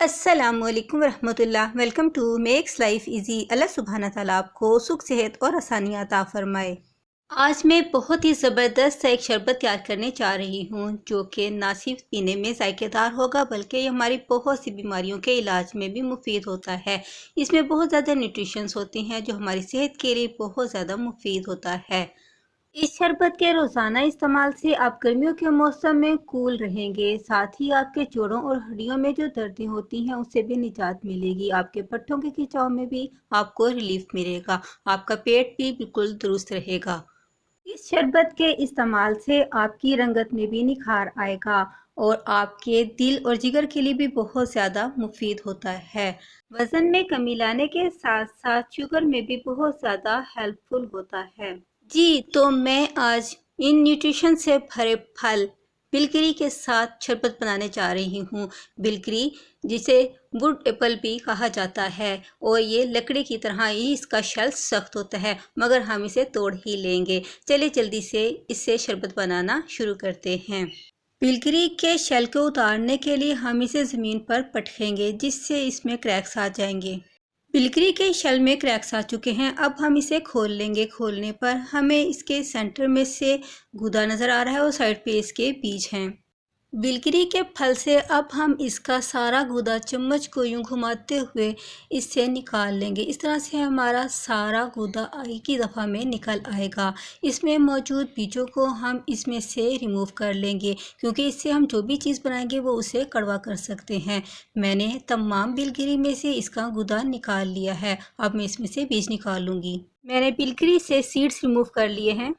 अस्सलामुअलैकुम वरहमतुल्लाह। Welcome to makes life easy. अल्लाह सुब्हाना ताला आपको सुख सेहत और आसानियाँ अता फरमाए। आज मैं बहुत ही ज़बरदस्त सा एक शरबत तैयार करने जा रही हूँ जो कि ना सिर्फ पीने में ज़ायकेदार होगा बल्कि ये हमारी बहुत सी बीमारियों के इलाज में भी मुफीद होता है। इसमें बहुत ज़्यादा न्यूट्रिशंस होती हैं जो हमारी सेहत के लिए बहुत ज़्यादा मुफीद होता है। इस शरबत के रोज़ाना इस्तेमाल से आप गर्मियों के मौसम में कूल रहेंगे, साथ ही आपके जोड़ों और हड्डियों में जो दर्दें होती हैं उससे भी निजात मिलेगी। आपके पट्टों के खिंचाव में भी आपको रिलीफ मिलेगा। आपका पेट भी बिल्कुल दुरुस्त रहेगा। इस शरबत के इस्तेमाल से आपकी रंगत में भी निखार आएगा और आपके दिल और जिगर के लिए भी बहुत ज़्यादा मुफीद होता है। वज़न में कमी लाने के साथ साथ शुगर में भी बहुत ज़्यादा हेल्पफुल होता है। जी, तो मैं आज इन न्यूट्रिशन से भरे फल बिलकिरी के साथ शरबत बनाने जा रही हूँ। बिलकिरी जिसे वुड एप्पल भी कहा जाता है और ये लकड़ी की तरह ही इसका शेल सख्त होता है, मगर हम इसे तोड़ ही लेंगे। चलिए जल्दी से इससे शरबत बनाना शुरू करते हैं। बिलकिरी के शेल को उतारने के लिए हम इसे ज़मीन पर पटकेंगे जिससे इसमें क्रैक्स आ जाएंगे। बिलकिरी के शेल में क्रैक्स आ चुके हैं। अब हम इसे खोल लेंगे। खोलने पर हमें इसके सेंटर में से गूदा नज़र आ रहा है और साइड पे इसके बीज हैं। बिलकिरी के फल से अब हम इसका सारा गूदा चम्मच को यूं घुमाते हुए इससे निकाल लेंगे। इस तरह से हमारा सारा गूदा एक ही दफ़ा में निकल आएगा। इसमें मौजूद बीजों को हम इसमें से रिमूव कर लेंगे क्योंकि इससे हम जो भी चीज़ बनाएंगे वो उसे कड़वा कर सकते हैं। मैंने तमाम बिलकिरी में से इसका गूदा निकाल लिया है। अब मैं इसमें से बीज निकाल लूँगी। मैंने बिलकिरी से सीड्स रिमूव कर लिए हैं।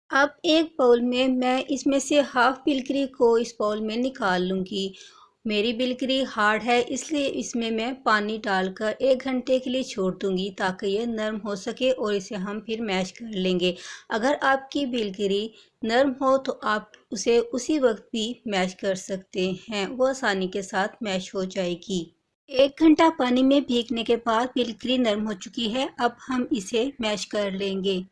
अब एक बाउल में मैं इसमें से हाफ बिलकिरी को इस बाउल में निकाल लूँगी। मेरी बिलकिरी हार्ड है इसलिए इसमें मैं पानी डालकर 1 घंटे के लिए छोड़ दूँगी ताकि ये नरम हो सके और इसे हम फिर मैश कर लेंगे। अगर आपकी बिलकिरी नरम हो तो आप उसे उसी वक्त भी मैश कर सकते हैं, वो आसानी के साथ मैश हो जाएगी। 1 घंटा पानी में भीगने के बाद बिलकिरी नरम हो चुकी है। अब हम इसे मैश कर लेंगे।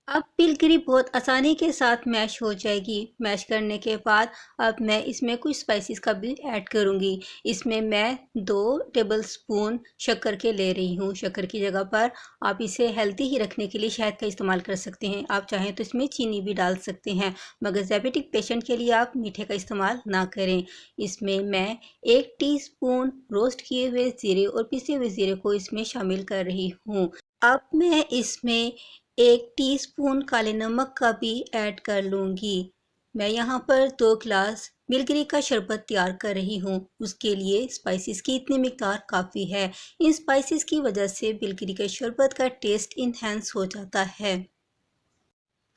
अब बिलकिरी बहुत आसानी के साथ मैश हो जाएगी। मैश करने के बाद अब मैं इसमें कुछ स्पाइसेस का भी ऐड करूँगी। इसमें मैं 2 टेबलस्पून शक्कर के ले रही हूँ। शक्कर की जगह पर आप इसे हेल्दी ही रखने के लिए शहद का इस्तेमाल कर सकते हैं। आप चाहें तो इसमें चीनी भी डाल सकते हैं, मगर डायबिटिक पेशेंट के लिए आप मीठे का इस्तेमाल ना करें। इसमें मैं 1 टीस्पून रोस्ट किए हुए ज़ीरे और पिसे हुए ज़ीरे को इसमें शामिल कर रही हूँ। अब मैं इसमें 1 टीस्पून काले नमक का भी ऐड कर लूँगी। मैं यहाँ पर 2 गिलास बिलकिरी का शरबत तैयार कर रही हूँ। उसके लिए स्पाइसेस की इतनी मिकदार काफ़ी है। इन स्पाइसेस की वजह से बिलकिरी के शरबत का टेस्ट इन्हेंस हो जाता है।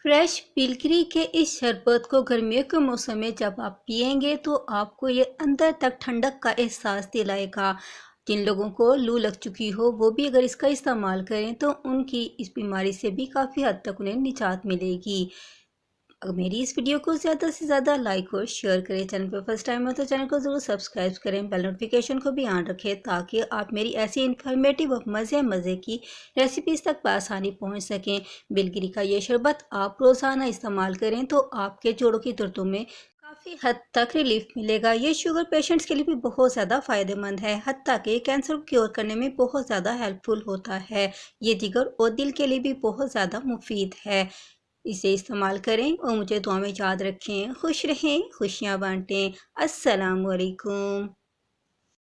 फ्रेश बिलकिरी के इस शरबत को गर्मियों के मौसम में जब आप पिएंगे तो आपको ये अंदर तक ठंडक का एहसास दिलाएगा। जिन लोगों को लू लग चुकी हो वो भी अगर इसका इस्तेमाल करें तो उनकी इस बीमारी से भी काफ़ी हद तक उन्हें निजात मिलेगी। अगर मेरी इस वीडियो को ज़्यादा से ज़्यादा लाइक और शेयर करें। चैनल पर फर्स्ट टाइम हो तो चैनल को ज़रूर सब्सक्राइब करें। बेल नोटिफिकेशन को भी ऑन रखें ताकि आप मेरी ऐसी इन्फॉर्मेटिव और मज़े की रेसिपीज़ तक बआसानी पहुंच सकें। बिलकिरी का ये शरबत आप रोज़ाना इस्तेमाल करें तो आपके जोड़ों की दर्दों में काफ़ी हद तक रिलीफ मिलेगा। ये शुगर पेशेंट्स के लिए भी बहुत ज़्यादा फ़ायदेमंद है, हत्ता कि कैंसर को क्योर करने में बहुत ज़्यादा हेल्पफुल होता है। ये जिगर और दिल के लिए भी बहुत ज़्यादा मुफीद है। इसे इस्तेमाल करें और मुझे दुआ में याद रखें। खुश रहें, खुशियाँ बांटें। अस्सलाम वालेकुम।